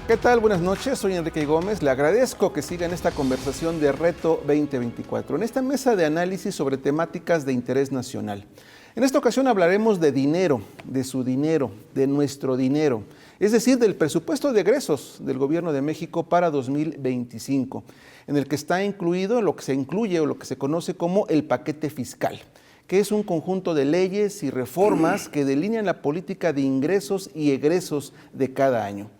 ¿Qué tal? Buenas noches, soy Enrique Gómez. Le agradezco que siga en esta conversación de Reto 2024, en esta mesa de análisis sobre temáticas de interés nacional. En esta ocasión hablaremos de dinero, de su dinero, de nuestro dinero, es decir, del presupuesto de egresos del Gobierno de México para 2025, en el que está incluido lo que se incluye o lo que se conoce como el paquete fiscal, que es un conjunto de leyes y reformas que delinean la política de ingresos y egresos de cada año.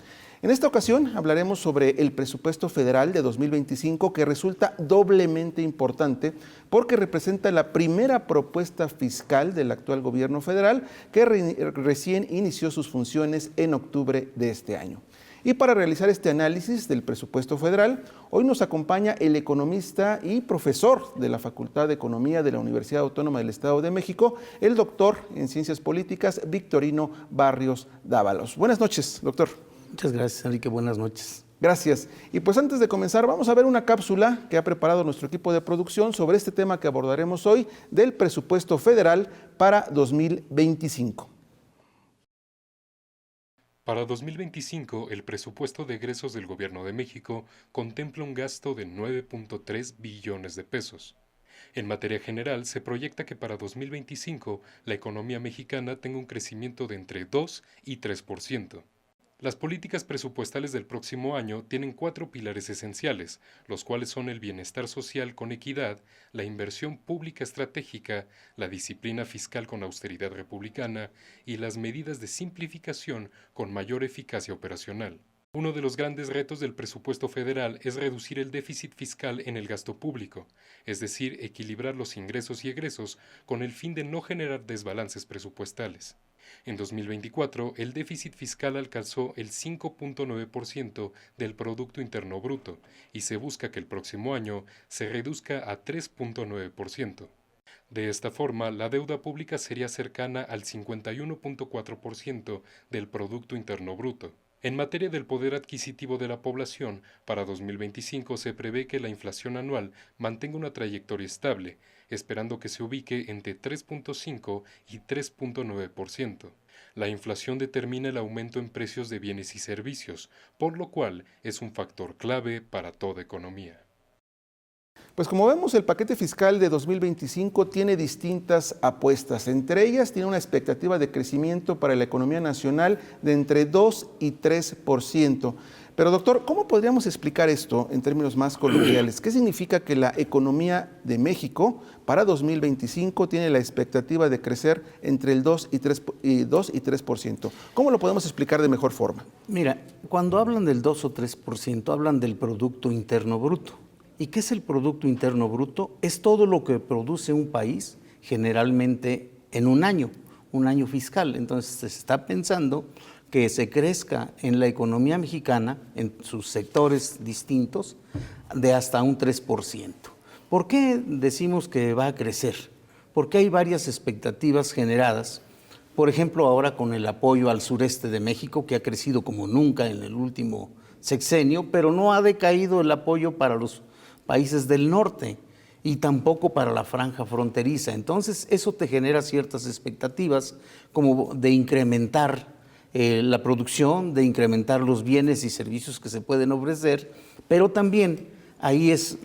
En esta ocasión hablaremos sobre el presupuesto federal de 2025, que resulta doblemente importante porque representa la primera propuesta fiscal del actual gobierno federal, que recién inició sus funciones en octubre de este año. Y para realizar este análisis del presupuesto federal, hoy nos acompaña el economista y profesor de la Facultad de Economía de la Universidad Autónoma del Estado de México, el doctor en Ciencias Políticas, Victorino Barrios Dávalos. Buenas noches, doctor. Muchas gracias, Enrique. Buenas noches. Gracias. Y pues antes de comenzar, vamos a ver una cápsula que ha preparado nuestro equipo de producción sobre este tema que abordaremos hoy del presupuesto federal para 2025. Para 2025, el presupuesto de egresos del Gobierno de México contempla un gasto de 9.3 billones de pesos. En materia general, se proyecta que para 2025 la economía mexicana tenga un crecimiento de entre 2 y 3%. Las políticas presupuestales del próximo año tienen 4 pilares esenciales, los cuales son el bienestar social con equidad, la inversión pública estratégica, la disciplina fiscal con austeridad republicana y las medidas de simplificación con mayor eficacia operacional. Uno de los grandes retos del presupuesto federal es reducir el déficit fiscal en el gasto público, es decir, equilibrar los ingresos y egresos con el fin de no generar desbalances presupuestales. En 2024, el déficit fiscal alcanzó el 5.9% del Producto Interno Bruto y se busca que el próximo año se reduzca a 3.9%. De esta forma, la deuda pública sería cercana al 51.4% del Producto Interno Bruto. En materia del poder adquisitivo de la población, para 2025 se prevé que la inflación anual mantenga una trayectoria estable, esperando que se ubique entre 3.5 y 3.9%. La inflación determina el aumento en precios de bienes y servicios, por lo cual es un factor clave para toda economía. Pues como vemos, el paquete fiscal de 2025 tiene distintas apuestas. Entre ellas tiene una expectativa de crecimiento para la economía nacional de entre 2 y 3%. Pero doctor, ¿cómo podríamos explicar esto en términos más coloquiales? ¿Qué significa que la economía de México para 2025 tiene la expectativa de crecer entre el 2 y 3%? ¿Cómo lo podemos explicar de mejor forma? Mira, cuando hablan del 2 o 3%, hablan del Producto Interno Bruto. ¿Y qué es el Producto Interno Bruto? Es todo lo que produce un país generalmente en un año fiscal. Entonces se está pensando que se crezca en la economía mexicana, en sus sectores distintos, de hasta un 3%. ¿Por qué decimos que va a crecer? Porque hay varias expectativas generadas. Por ejemplo, ahora con el apoyo al sureste de México, que ha crecido como nunca en el último sexenio, pero no ha decaído el apoyo para los países del norte y tampoco para la franja fronteriza. Entonces, eso te genera ciertas expectativas como de incrementar la producción, de incrementar los bienes y servicios que se pueden ofrecer, pero también ahí es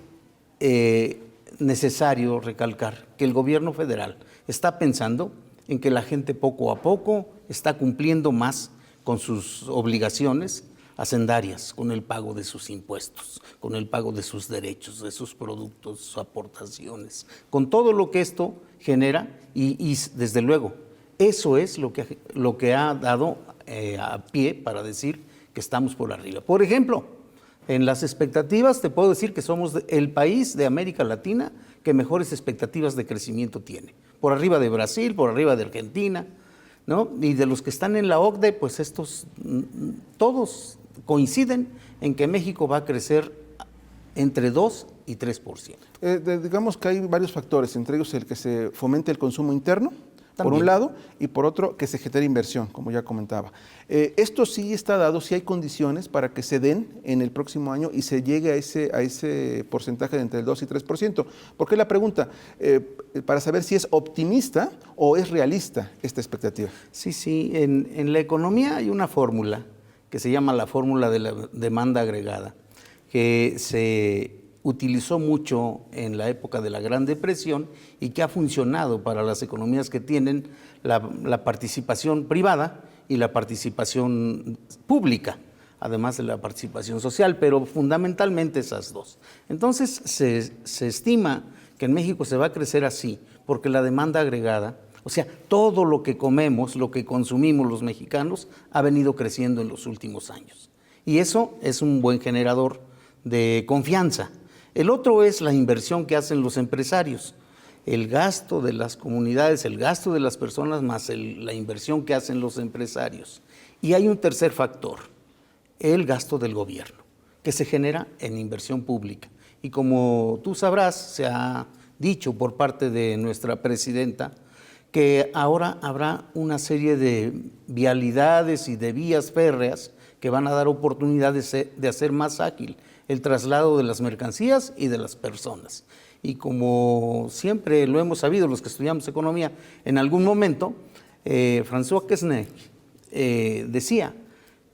necesario recalcar que el gobierno federal está pensando en que la gente poco a poco está cumpliendo más con sus obligaciones hacendarias, con el pago de sus impuestos, con el pago de sus derechos, de sus productos, sus aportaciones, con todo lo que esto genera y desde luego, eso es lo que ha dado a pie para decir que estamos por arriba. Por ejemplo, en las expectativas te puedo decir que somos el país de América Latina que mejores expectativas de crecimiento tiene, por arriba de Brasil, por arriba de Argentina, ¿no? Y de los que están en la OCDE, pues estos todos coinciden en que México va a crecer entre 2 y 3%. Digamos que hay varios factores, entre ellos el que se fomente el consumo interno, También. por un lado, y por otro, que se genere inversión, como ya comentaba. Esto sí está dado, sí hay condiciones para que se den en el próximo año y se llegue a ese porcentaje de entre el 2 y 3%. ¿Por qué la pregunta? Para saber si es optimista o es realista esta expectativa. Sí, en la economía hay una fórmula que se llama la fórmula de la demanda agregada, que se utilizó mucho en la época de la Gran Depresión y que ha funcionado para las economías que tienen la participación privada y la participación pública, además de la participación social, pero fundamentalmente esas dos. Entonces se estima que en México se va a crecer así, porque la demanda agregada, o sea, todo lo que comemos, lo que consumimos los mexicanos, ha venido creciendo en los últimos años. Y eso es un buen generador de confianza. El otro es la inversión que hacen los empresarios, el gasto de las comunidades, el gasto de las personas más la inversión que hacen los empresarios. Y hay un tercer factor, el gasto del gobierno, que se genera en inversión pública. Y como tú sabrás, se ha dicho por parte de nuestra presidenta que ahora habrá una serie de vialidades y de vías férreas que van a dar oportunidades de hacer más ágil el traslado de las mercancías y de las personas. Y como siempre lo hemos sabido los que estudiamos economía, en algún momento, François Quesnay decía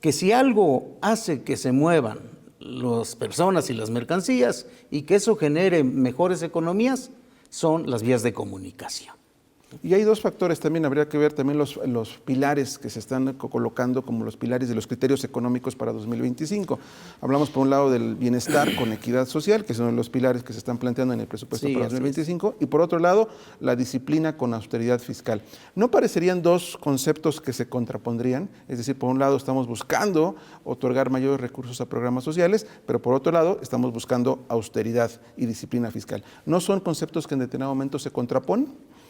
que si algo hace que se muevan las personas y las mercancías y que eso genere mejores economías, son las vías de comunicación. Y hay dos factores también, habría que ver también los pilares que se están colocando como los pilares de los criterios económicos para 2025. Hablamos por un lado del bienestar con equidad social, que son los pilares que se están planteando en el presupuesto para 2025, y por otro lado, la disciplina con austeridad fiscal. ¿No parecerían dos conceptos que se contrapondrían? Es decir, por un lado estamos buscando otorgar mayores recursos a programas sociales, pero por otro lado estamos buscando austeridad y disciplina fiscal. ¿No son conceptos que en determinado momento se contraponen?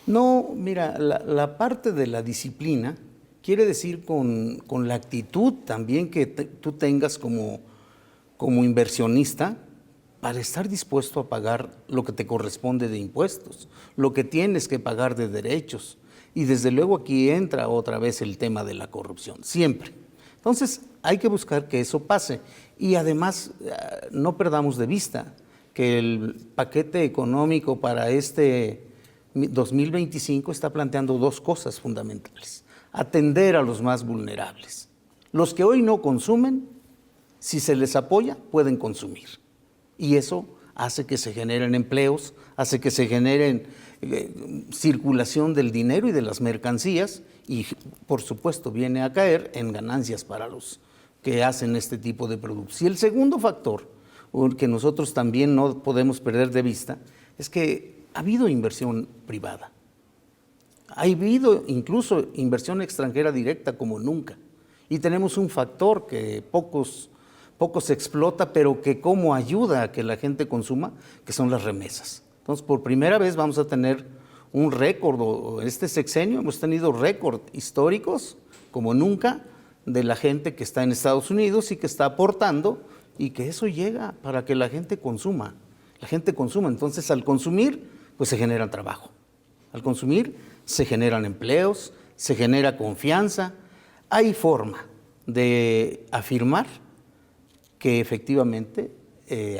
No, mira, la parte de la disciplina quiere decir con la actitud también que tú tengas como inversionista para estar dispuesto a pagar lo que te corresponde de impuestos, lo que tienes que pagar de derechos. Y desde luego aquí entra otra vez el tema de la corrupción, siempre. Entonces hay que buscar que eso pase. Y además no perdamos de vista que el paquete económico para este 2025 está planteando dos cosas fundamentales. Atender a los más vulnerables. Los que hoy no consumen, si se les apoya, pueden consumir. Y eso hace que se generen empleos, hace que se generen circulación del dinero y de las mercancías y, por supuesto, viene a caer en ganancias para los que hacen este tipo de productos. Y el segundo factor, que nosotros también no podemos perder de vista, es que ha habido inversión privada, ha habido incluso inversión extranjera directa como nunca, y tenemos un factor que pocos se explota, pero que como ayuda a que la gente consuma, que son las remesas. Entonces, por primera vez vamos a tener un récord, este sexenio hemos tenido récord históricos como nunca de la gente que está en Estados Unidos y que está aportando, y que eso llega para que la gente consuma. La gente consuma, entonces al consumir, pues se genera trabajo. Al consumir se generan empleos, se genera confianza. Hay forma de afirmar que efectivamente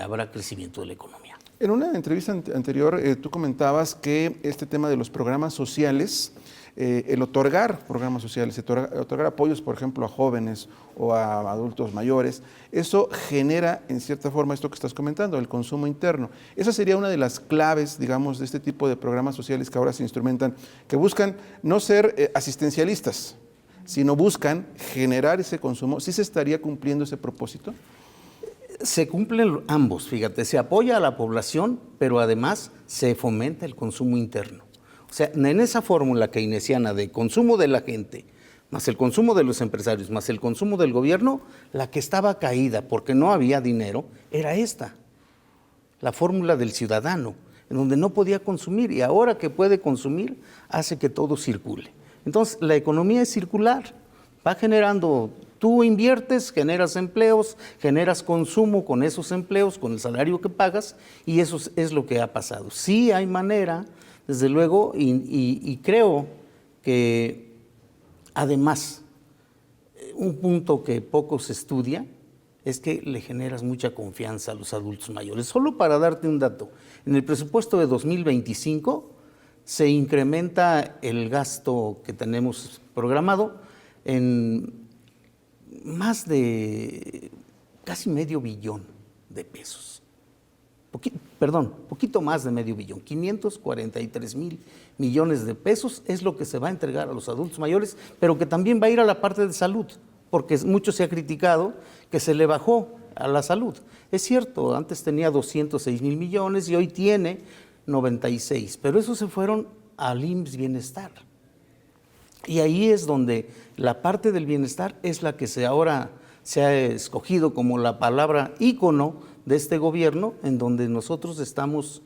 habrá crecimiento de la economía. En una entrevista anterior tú comentabas que este tema de los programas sociales, el otorgar programas sociales, otorgar apoyos, por ejemplo, a jóvenes o a adultos mayores, eso genera, en cierta forma, esto que estás comentando, el consumo interno. Esa sería una de las claves, digamos, de este tipo de programas sociales que ahora se instrumentan, que buscan no ser asistencialistas, sino buscan generar ese consumo. ¿Sí se estaría cumpliendo ese propósito? Se cumplen ambos, fíjate, se apoya a la población, pero además se fomenta el consumo interno. O sea, en esa fórmula keynesiana de consumo de la gente, más el consumo de los empresarios, más el consumo del gobierno, la que estaba caída porque no había dinero era esta, la fórmula del ciudadano, en donde no podía consumir y ahora que puede consumir hace que todo circule. Entonces, la economía es circular, va generando, tú inviertes, generas empleos, generas consumo con esos empleos, con el salario que pagas, y eso es lo que ha pasado. Sí hay manera, desde luego, y creo que además, un punto que poco se estudia es que le generas mucha confianza a los adultos mayores. Solo para darte un dato, en el presupuesto de 2025 se incrementa el gasto que tenemos programado en más de casi medio billón de pesos. Poquito más de medio billón, 543,000 millones de pesos es lo que se va a entregar a los adultos mayores, pero que también va a ir a la parte de salud, porque mucho se ha criticado que se le bajó a la salud. Es cierto, antes tenía 206,000 millones y hoy tiene 96, pero esos se fueron al IMSS Bienestar. Y ahí es donde la parte del bienestar es la que ahora se ha escogido como la palabra ícono de este gobierno, en donde nosotros estamos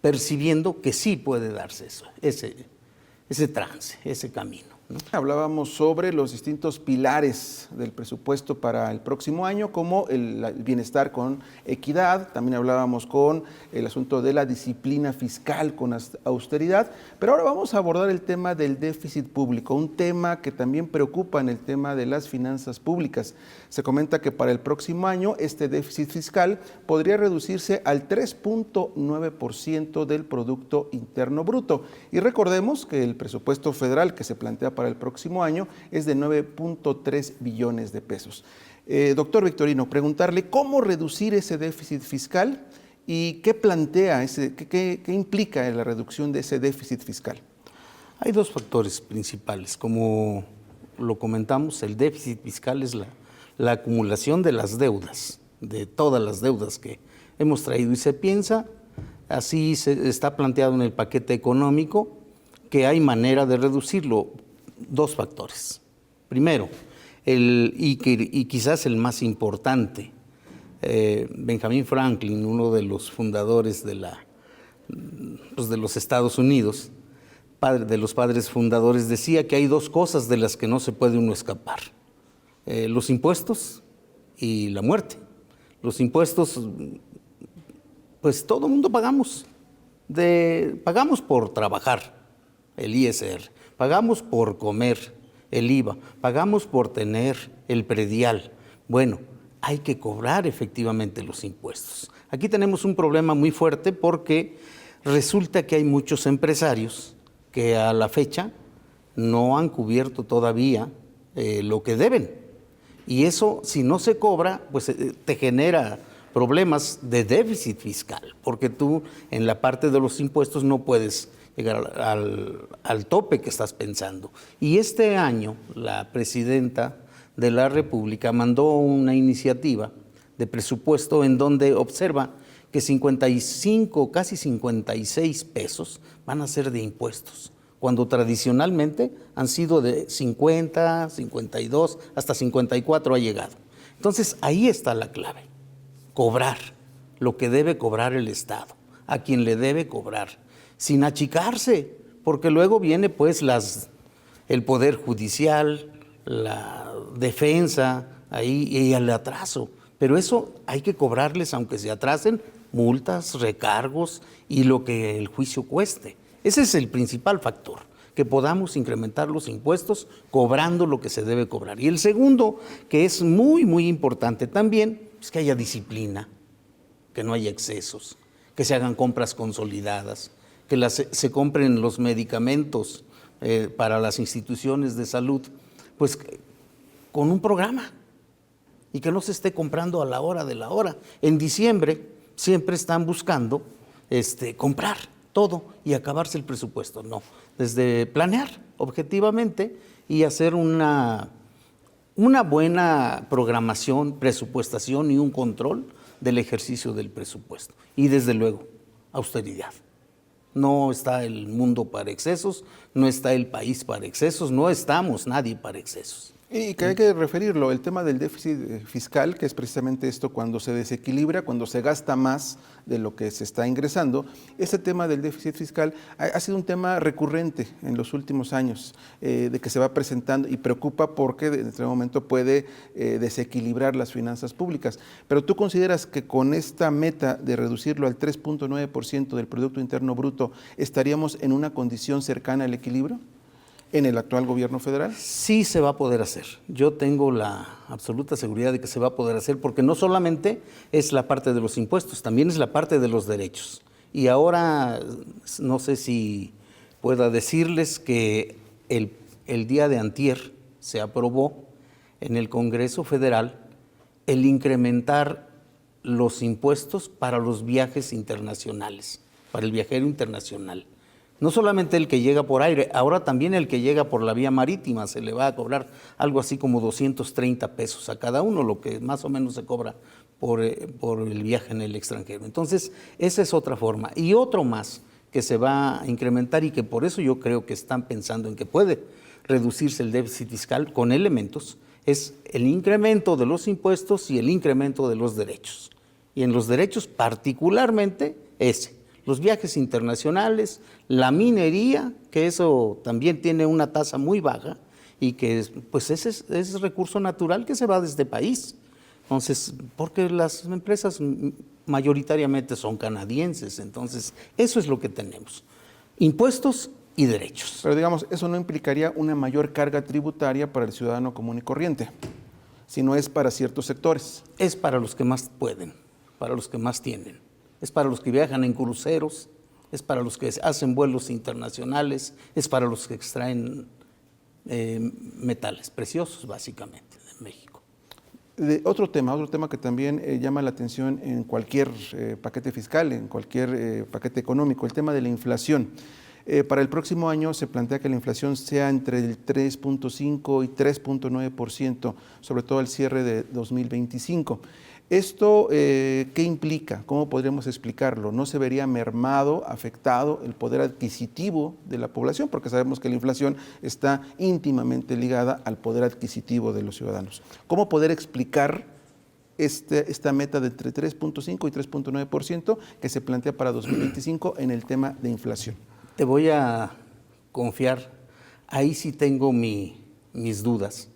percibiendo que sí puede darse eso, ese trance, ese camino, ¿no? Hablábamos sobre los distintos pilares del presupuesto para el próximo año, como el bienestar con equidad, también hablábamos con el asunto de la disciplina fiscal con austeridad, pero ahora vamos a abordar el tema del déficit público, un tema que también preocupa en el tema de las finanzas públicas. Se comenta que para el próximo año este déficit fiscal podría reducirse al 3.9% del Producto Interno Bruto. Y recordemos que el presupuesto federal que se plantea para el próximo año es de 9.3 billones de pesos. Doctor Victorino, preguntarle cómo reducir ese déficit fiscal y qué plantea, qué implica la reducción de ese déficit fiscal. Hay dos factores principales. Como lo comentamos, el déficit fiscal es la acumulación de las deudas, de todas las deudas que hemos traído. Y se piensa, así está planteado en el paquete económico, que hay manera de reducirlo. Dos factores. Primero, y quizás el más importante, Benjamin Franklin, uno de los fundadores de los Estados Unidos, de los padres fundadores, decía que hay dos cosas de las que no se puede uno escapar: los impuestos y la muerte. Los impuestos, pues todo el mundo pagamos por trabajar, el ISR, pagamos por comer, el IVA, pagamos por tener el predial. Bueno, hay que cobrar efectivamente los impuestos. Aquí tenemos un problema muy fuerte porque resulta que hay muchos empresarios que a la fecha no han cubierto todavía lo que deben. Y eso, si no se cobra, pues te genera problemas de déficit fiscal, porque tú en la parte de los impuestos no puedes llegar al tope que estás pensando. Y este año la presidenta de la República mandó una iniciativa de presupuesto en donde observa que 55, casi 56 pesos van a ser de impuestos, cuando tradicionalmente han sido de 50, 52, hasta 54 ha llegado. Entonces ahí está la clave: cobrar lo que debe cobrar el Estado, a quien le debe cobrar, sin achicarse, porque luego viene pues el Poder Judicial, la defensa, ahí, y el atraso. Pero eso hay que cobrarles, aunque se atrasen, multas, recargos y lo que el juicio cueste. Ese es el principal factor, que podamos incrementar los impuestos cobrando lo que se debe cobrar. Y el segundo, que es muy, muy importante también, es que haya disciplina, que no haya excesos, que se hagan compras consolidadas, que se compren los medicamentos para las instituciones de salud, pues con un programa, y que no se esté comprando a la hora de la hora. En diciembre siempre están buscando comprar todo y acabarse el presupuesto. No, desde planear objetivamente y hacer una buena programación, presupuestación y un control del ejercicio del presupuesto. Y desde luego, austeridad. No está el mundo para excesos, no está el país para excesos, no estamos nadie para excesos. Y que hay que referirlo, el tema del déficit fiscal, que es precisamente esto, cuando se desequilibra, cuando se gasta más de lo que se está ingresando. Ese tema del déficit fiscal ha sido un tema recurrente en los últimos años, de que se va presentando y preocupa porque en este momento puede desequilibrar las finanzas públicas. Pero ¿tú consideras que con esta meta de reducirlo al 3.9% del Producto Interno Bruto estaríamos en una condición cercana al equilibrio en el actual gobierno federal? Sí se va a poder hacer. Yo tengo la absoluta seguridad de que se va a poder hacer, porque no solamente es la parte de los impuestos, también es la parte de los derechos. Y ahora no sé si pueda decirles que el día de antier se aprobó en el Congreso Federal el incrementar los impuestos para los viajes internacionales, para el viajero internacional. No solamente el que llega por aire, ahora también el que llega por la vía marítima se le va a cobrar algo así como 230 pesos a cada uno, lo que más o menos se cobra por el viaje en el extranjero. Entonces, esa es otra forma. Y otro más que se va a incrementar y que por eso yo creo que están pensando en que puede reducirse el déficit fiscal con elementos, es el incremento de los impuestos y el incremento de los derechos. Y en los derechos particularmente los viajes internacionales, la minería, que eso también tiene una tasa muy baja y que pues ese es recurso natural que se va de este país. Entonces, porque las empresas mayoritariamente son canadienses, entonces eso es lo que tenemos, impuestos y derechos. Pero digamos, eso no implicaría una mayor carga tributaria para el ciudadano común y corriente, sino es para ciertos sectores. Es para los que más pueden, para los que más tienen. Es para los que viajan en cruceros, es para los que hacen vuelos internacionales, es para los que extraen metales preciosos, básicamente, de México. Otro tema que también llama la atención en cualquier paquete fiscal, en cualquier paquete económico, el tema de la inflación. Para el próximo año se plantea que la inflación sea entre el 3.5 y 3.9%, sobre todo al cierre de 2025. ¿Esto qué implica? ¿Cómo podríamos explicarlo? ¿No se vería mermado, afectado el poder adquisitivo de la población? Porque sabemos que la inflación está íntimamente ligada al poder adquisitivo de los ciudadanos. ¿Cómo poder explicar esta meta de entre 3.5 y 3.9% que se plantea para 2025 en el tema de inflación? Te voy a confiar, ahí sí tengo mis dudas,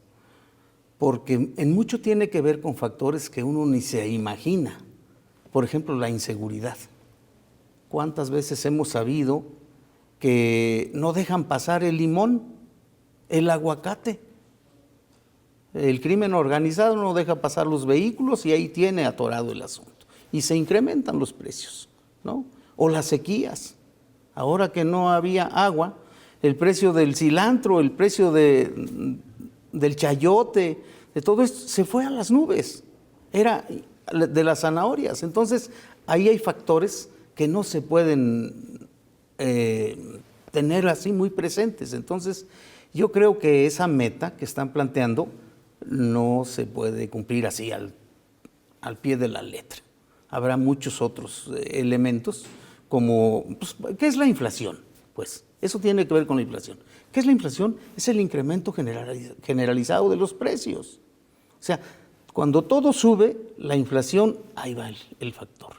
porque en mucho tiene que ver con factores que uno ni se imagina. Por ejemplo, la inseguridad. ¿Cuántas veces hemos sabido que no dejan pasar el limón, el aguacate? El crimen organizado no deja pasar los vehículos y ahí tiene atorado el asunto. Y se incrementan los precios, ¿no? O las sequías. Ahora que no había agua, el precio del cilantro, el precio del chayote, de todo esto se fue a las nubes, era de las zanahorias. Entonces, ahí hay factores que no se pueden tener así muy presentes. Entonces, yo creo que esa meta que están planteando no se puede cumplir así al pie de la letra. Habrá muchos otros elementos como, pues, ¿qué es la inflación? Pues eso tiene que ver con la inflación. ¿Qué es la inflación? Es el incremento generalizado de los precios. O sea, cuando todo sube, la inflación, ahí va el factor.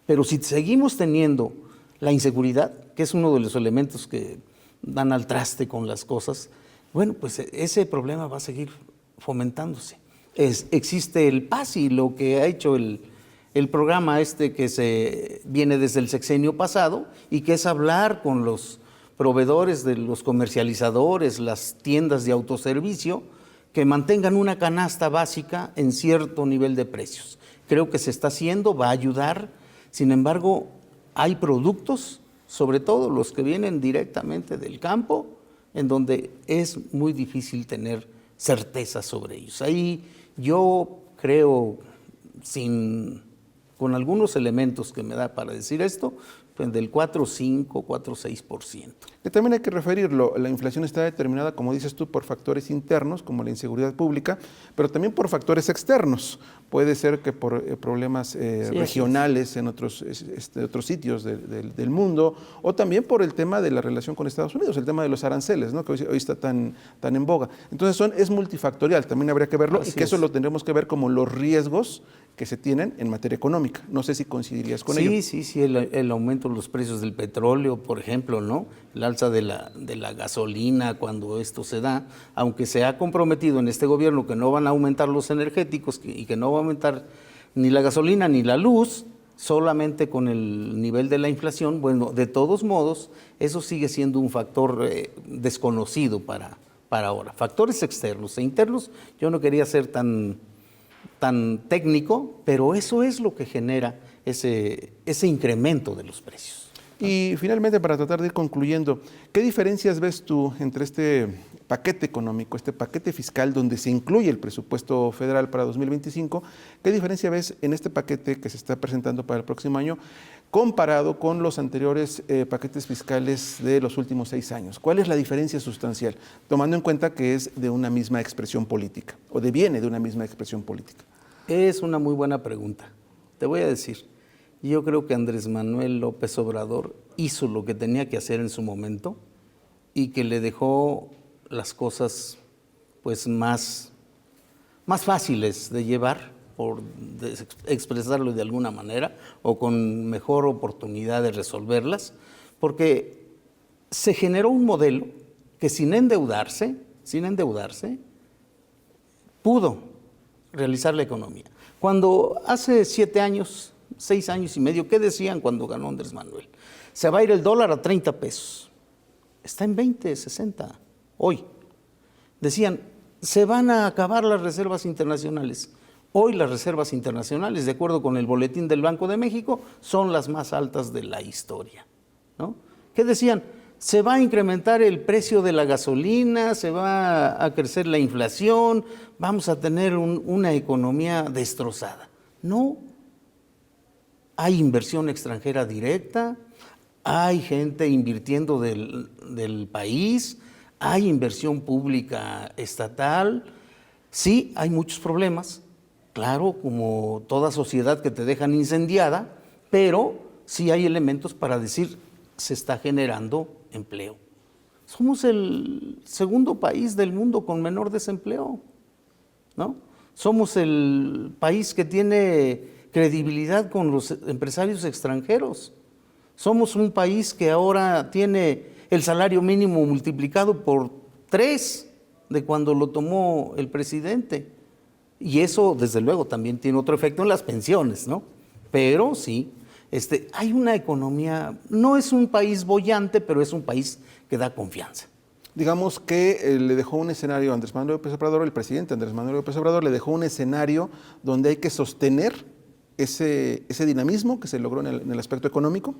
Pero si seguimos teniendo la inseguridad, que es uno de los elementos que dan al traste con las cosas, bueno, pues ese problema va a seguir fomentándose. Existe el PASI, lo que ha hecho el programa que se viene desde el sexenio pasado y que es hablar con los proveedores, de los comercializadores, las tiendas de autoservicio, que mantengan una canasta básica en cierto nivel de precios. Creo que se está haciendo, va a ayudar. Sin embargo, hay productos, sobre todo los que vienen directamente del campo, en donde es muy difícil tener certeza sobre ellos. Ahí yo creo, con algunos elementos que me da para decir esto, pues del 4,5, 4,6%. Que también hay que referirlo, la inflación está determinada, como dices tú, por factores internos, como la inseguridad pública, pero también por factores externos. Puede ser que por problemas regionales en otros sitios del mundo, o también por el tema de la relación con Estados Unidos, el tema de los aranceles, ¿no? Que hoy está tan en boga. Entonces es multifactorial, también habría que verlo, y que eso lo tendremos que ver como los riesgos que se tienen en materia económica. No sé si coincidirías con ello. Sí, el aumento de los precios del petróleo, por ejemplo, ¿no? El alza de la gasolina cuando esto se da, aunque se ha comprometido en este gobierno que no van a aumentar los energéticos y que no va a aumentar ni la gasolina ni la luz, solamente con el nivel de la inflación, bueno, de todos modos, eso sigue siendo un factor desconocido para ahora. Factores externos e internos, yo no quería ser tan técnico, pero eso es lo que genera ese incremento de los precios. Y finalmente, para tratar de ir concluyendo, ¿qué diferencias ves tú entre este paquete económico, este paquete fiscal donde se incluye el presupuesto federal para 2025? ¿Qué diferencia ves en este paquete que se está presentando para el próximo año comparado con los anteriores paquetes fiscales de los últimos 6 años? ¿Cuál es la diferencia sustancial, tomando en cuenta que es de una misma expresión política o deviene de una misma expresión política? Es una muy buena pregunta. Te voy a decir, yo creo que Andrés Manuel López Obrador hizo lo que tenía que hacer en su momento y que le dejó las cosas pues más fáciles de llevar, por expresarlo de alguna manera, o con mejor oportunidad de resolverlas, porque se generó un modelo que sin endeudarse, pudo realizar la economía. Cuando hace 7 años, 6 años y medio, ¿qué decían cuando ganó Andrés Manuel? Se va a ir el dólar a 30 pesos. Está en 20, 60 hoy. Decían, se van a acabar las reservas internacionales. Hoy las reservas internacionales, de acuerdo con el boletín del Banco de México, son las más altas de la historia, ¿no? ¿Qué decían? Se va a incrementar el precio de la gasolina, se va a crecer la inflación, vamos a tener una economía destrozada. No, hay inversión extranjera directa, hay gente invirtiendo del país, hay inversión pública estatal. Sí, hay muchos problemas, claro, como toda sociedad que te dejan incendiada, pero sí hay elementos para decir se está generando empleo. Somos el segundo país del mundo con menor desempleo, ¿no? Somos el país que tiene credibilidad con los empresarios extranjeros. Somos un país que ahora tiene el salario mínimo multiplicado por 3 de cuando lo tomó el presidente. Y eso, desde luego, también tiene otro efecto en las pensiones, ¿no? Pero sí, hay una economía, no es un país boyante, pero es un país que da confianza. Digamos que le dejó un escenario a Andrés Manuel López Obrador, el presidente Andrés Manuel López Obrador le dejó un escenario donde hay que sostener ese dinamismo que se logró en el aspecto económico,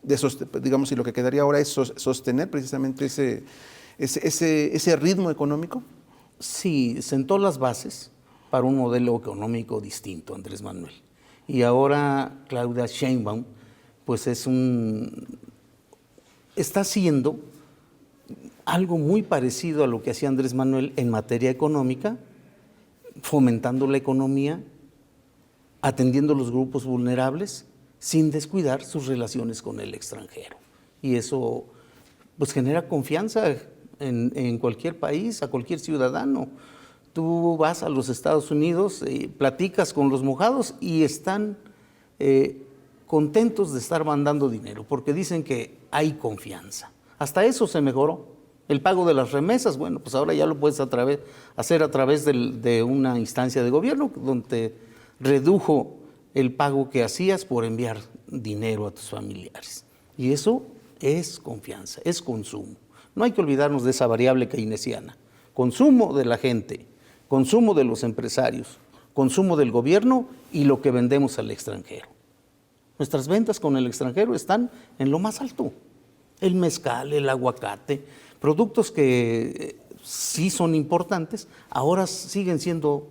digamos, y lo que quedaría ahora es sostener precisamente ese ritmo económico. Sí, sentó las bases para un modelo económico distinto, Andrés Manuel. Y ahora Claudia Sheinbaum, pues está haciendo algo muy parecido a lo que hacía Andrés Manuel en materia económica, fomentando la economía, atendiendo a los grupos vulnerables, sin descuidar sus relaciones con el extranjero. Y eso pues genera confianza en cualquier país, a cualquier ciudadano. Tú vas a los Estados Unidos, platicas con los mojados y están contentos de estar mandando dinero, porque dicen que hay confianza. Hasta eso se mejoró. El pago de las remesas, bueno, pues ahora ya lo puedes hacer a través de una instancia de gobierno, donde redujo el pago que hacías por enviar dinero a tus familiares. Y eso es confianza, es consumo. No hay que olvidarnos de esa variable keynesiana. Consumo de la gente, consumo de los empresarios, consumo del gobierno y lo que vendemos al extranjero. Nuestras ventas con el extranjero están en lo más alto. El mezcal, el aguacate, productos que sí son importantes, ahora siguen siendo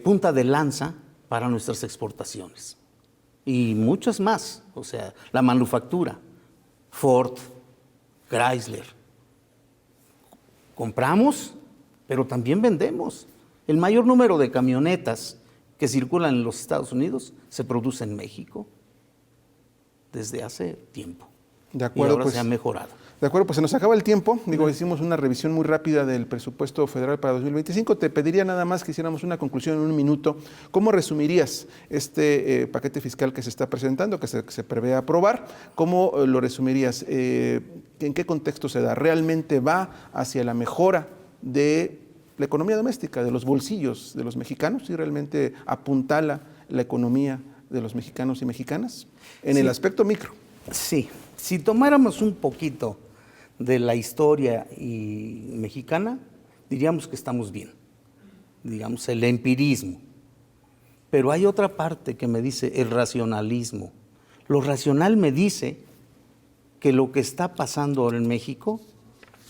punta de lanza para nuestras exportaciones. Y muchas más, o sea, la manufactura, Ford, Chrysler. Compramos, pero también vendemos. El mayor número de camionetas que circulan en los Estados Unidos se produce en México desde hace tiempo. De acuerdo, y ahora se ha mejorado. De acuerdo, pues se nos acaba el tiempo. Hicimos una revisión muy rápida del presupuesto federal para 2025. Te pediría nada más que hiciéramos una conclusión en un minuto. ¿Cómo resumirías este paquete fiscal que se está presentando, que se prevé aprobar? ¿Cómo lo resumirías? ¿En qué contexto se da? ¿Realmente va hacia la mejora de la economía doméstica, de los bolsillos de los mexicanos? ¿Y realmente apuntala la economía de los mexicanos y mexicanas en el aspecto micro? Sí, si tomáramos un poquito de la historia mexicana, diríamos que estamos bien, digamos el empirismo. Pero hay otra parte que me dice el racionalismo. Lo racional me dice que lo que está pasando ahora en México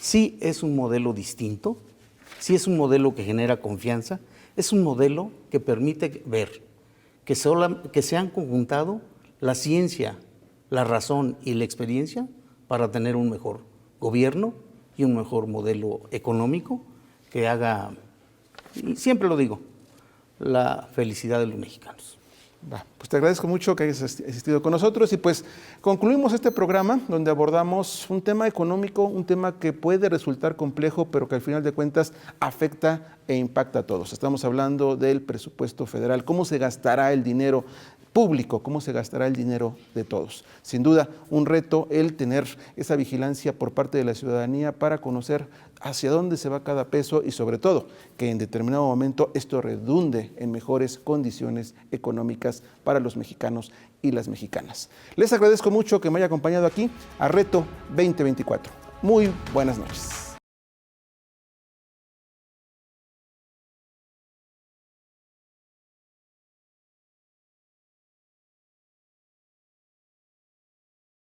sí es un modelo distinto, sí es un modelo que genera confianza, es un modelo que permite ver que se han conjuntado la ciencia, la razón y la experiencia para tener un mejor gobierno y un mejor modelo económico que haga, y siempre lo digo, la felicidad de los mexicanos. Pues te agradezco mucho que hayas asistido con nosotros y pues concluimos este programa donde abordamos un tema económico, un tema que puede resultar complejo, pero que al final de cuentas afecta e impacta a todos. Estamos hablando del presupuesto federal, cómo se gastará el dinero público, cómo se gastará el dinero de todos. Sin duda, un reto el tener esa vigilancia por parte de la ciudadanía para conocer hacia dónde se va cada peso y sobre todo que en determinado momento esto redunde en mejores condiciones económicas para los mexicanos y las mexicanas. Les agradezco mucho que me haya acompañado aquí a Reto 2024. Muy buenas noches.